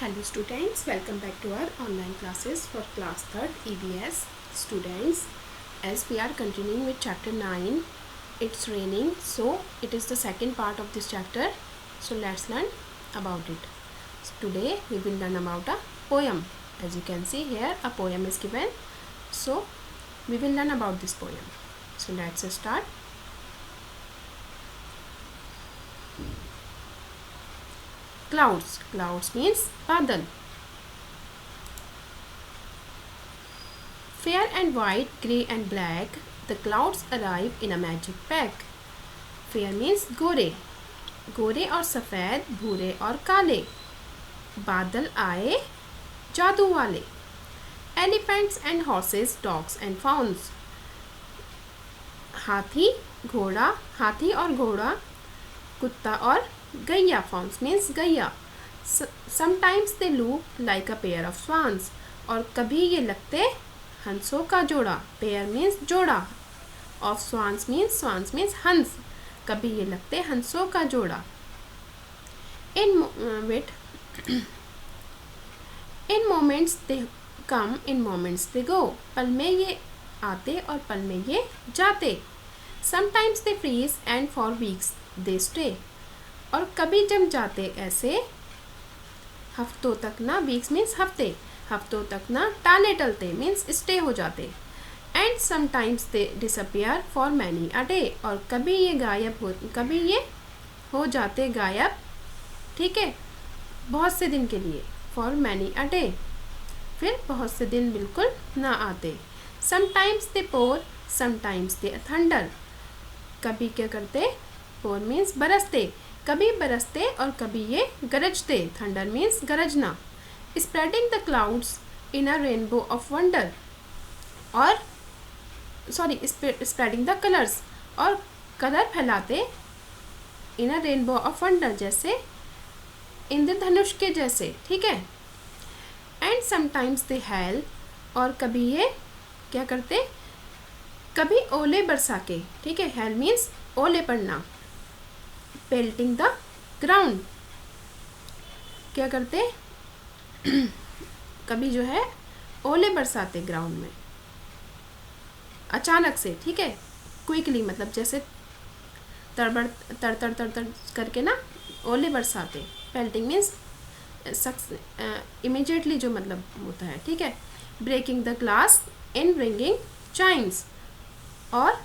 Hello students, welcome back to our online classes for class 3rd EVS students. As we are continuing with chapter 9, it's raining, so it is the second part of this chapter. So let's learn about it. So today we will learn about a poem. As you can see here, a poem is given. So we will learn about this poem. So let's start. Clouds. Clouds means बादल. Fair and white, grey and black, the clouds arrive in a magic pack. Fair means गोरे. गोरे और सफ़ेद, भूरे और काले, बादल आए जादू वाले. Elephants and horses, dogs and fawns. हाथी और घोड़ा, कुत्ता और गैया. Fawns means गैया. Sometimes they look like a pair of swans. और कभी ये लगते हंसों का जोड़ा. Pair means जोड़ा. Of swans means हंस. कभी ये लगते हंसों का जोड़ा. In moments they come, in moments they go. पल में ये आते और पल में ये जाते. Sometimes they freeze and for weeks they stay. और कभी जम जाते ऐसे हफ्तों तक ना. वीक्स मीन्स हफ्ते. हफ्तों तक ना टाले टलते मीन्स स्टे हो जाते. And sometimes they disappear for many a day. और कभी ये हो जाते गायब. ठीक है, बहुत से दिन के लिए. फॉर मैनी अ डे, फिर बहुत से दिन बिल्कुल ना आते. Sometimes they pour, sometimes they thunder. कभी क्या करते, पोर मीन्स बरसते, कभी बरसते और कभी ये गरजते. थंडर मीन्स गरजना. Spreading the clouds in a rainbow of wonder. और स्प्रेडिंग द कलर्स, और कलर फैलाते इन अ रेनबो ऑफ वंडर, जैसे इंद्रधनुष के जैसे. ठीक है. एंड समटाइम्स दे हेल, और कभी ये क्या करते, कभी ओले बरसा के. ठीक है, हेल मीन्स ओले पड़ना. पेल्टिंग द ग्राउंड, क्या करते कभी जो है ओले बरसाते ग्राउंड में अचानक से. ठीक है. क्विकली मतलब जैसे तड़बड़ तड़ करके ना ओले बरसाते. पेल्टिंग मीन्स इमीडिएटली जो मतलब होता है. ठीक है. Breaking the glass in ringing chimes. और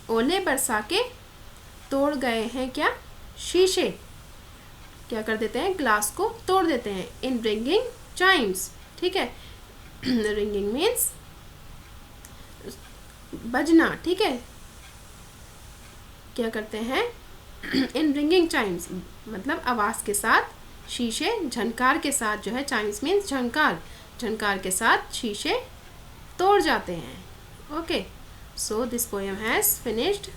ओले बरसा के तोड़ गए हैं क्या शीशे. क्या कर देते हैं, ग्लास को तोड़ देते हैं. इन रिंगिंग चाइम्स. ठीक है. रिंगिंग मीन्स बजना. ठीक है. क्या करते हैं, इन रिंगिंग चाइम्स मतलब आवाज़ के साथ, शीशे झनकार के साथ जो है. चाइम्स मीन्स झनकार के साथ शीशे तोड़ जाते हैं. Okay. So this poem has finished.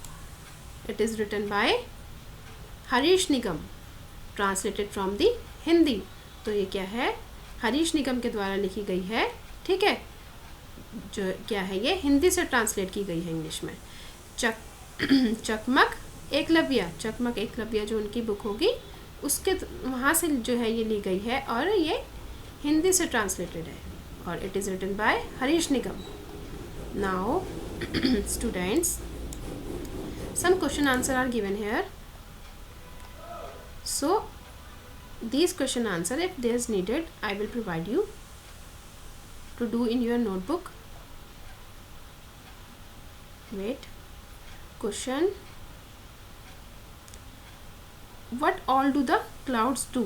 It is written by Harish Nigam, translated from the Hindi. तो ये क्या है, हरीश निगम के द्वारा लिखी गई है. ठीक है. जो क्या है, ये हिंदी से ट्रांसलेट की गई है इंग्लिश में. चकमक एकलव्य जो उनकी बुक होगी उसके वहाँ से जो है ये ली गई है, और ये हिंदी से ट्रांसलेटेड है. और it is written by Harish Nigam. Now students, some question answer are given here. So these question answer, if there is needed, I will provide you to do in your notebook. Wait. Question: what all do the clouds do?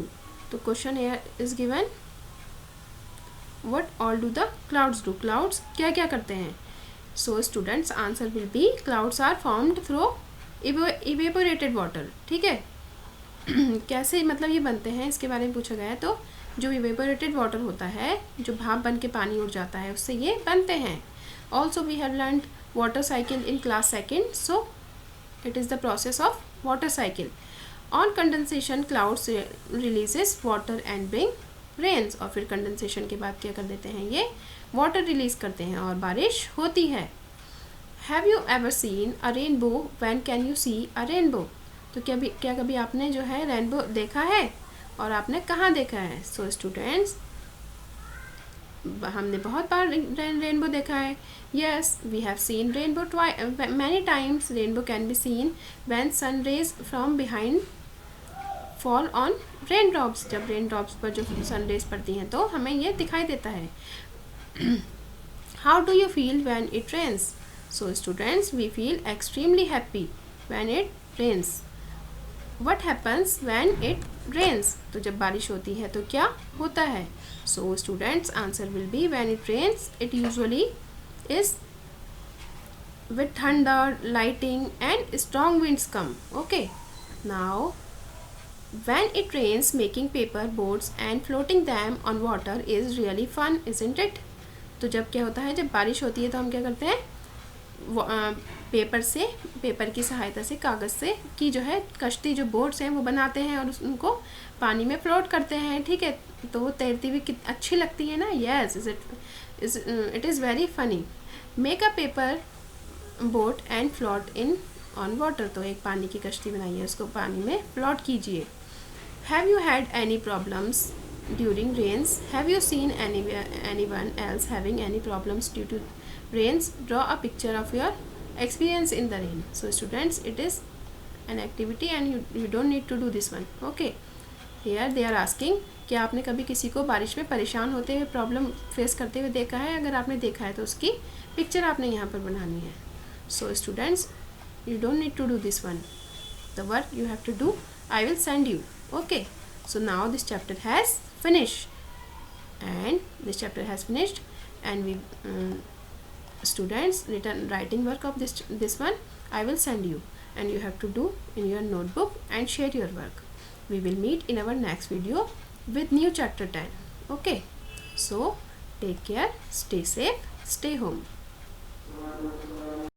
तो question here is given, what all do the clouds do? Clouds क्या क्या करते हैं? So students answer will be, clouds are formed through evaporated water. ठीक है. कैसे मतलब ये बनते हैं, इसके बारे में पूछा गया है. तो जो evaporated water होता है, जो भाप बन के पानी उड़ जाता है, उससे ये बनते हैं. Also we have learned water cycle in class 2nd. So it is the process of water cycle. On condensation, clouds releases water and bring rains. और फिर कंडेंसेशन के बाद क्या कर देते हैं, ये वाटर रिलीज करते हैं और बारिश होती है. Have you ever seen a rainbow? When can you see a rainbow? तो क्या कभी आपने जो है रेनबो देखा है, और आपने कहाँ देखा है? सो स्टूडेंट्स, हमने बहुत बार रेनबो देखा है. Yes, we have seen rainbow many times. Rainbow can be seen when sun rays from behind fall on rain drops. जब रेन ड्रॉप्स पर जो सन रेज पड़ती हैं तो हमें ये दिखाई देता है. How do you feel when it rains? So students, we feel extremely happy when it rains. What happens when it rains? तो जब बारिश होती है तो क्या होता है? So students, answer will be when it rains, it usually is with thunder, lightning and strong winds come. Okay. Now, when it rains, making paper boats and floating them on water is really fun, isn't it? तो जब क्या होता है, जब बारिश होती है तो हम क्या करते हैं, पेपर की सहायता से, कागज़ से की जो है कश्ती, जो बोट्स हैं वो बनाते हैं और उनको पानी में फ्लोट करते हैं. ठीक है, तो वो तैरती हुई कितनी अच्छी लगती है ना. Yes, it is very funny. Make a paper boat and float in on water. तो एक पानी की कश्ती बनाइए, उसको पानी में फ्लोट कीजिए. Have you had any problems during rains? Have you seen anyone else having any problems due to rains? Draw a picture of your experience in the rain. So students, it is an activity and you don't need to do this one. Okay, here they are asking, क्या आपने कभी किसी को बारिश में परेशान होते हुए, प्रॉब्लम फेस करते हुए देखा है? अगर आपने देखा है तो उसकी पिक्चर आपने यहाँ पर बनानी है. So students, you don't need to do this one. The work you have to do, I will send you. Okay, so now this chapter has finished, and we students, writing work of this one I will send you, and you have to do in your notebook and share your work. We will meet in our next video with new chapter 10. Okay, so take care, stay safe, stay home.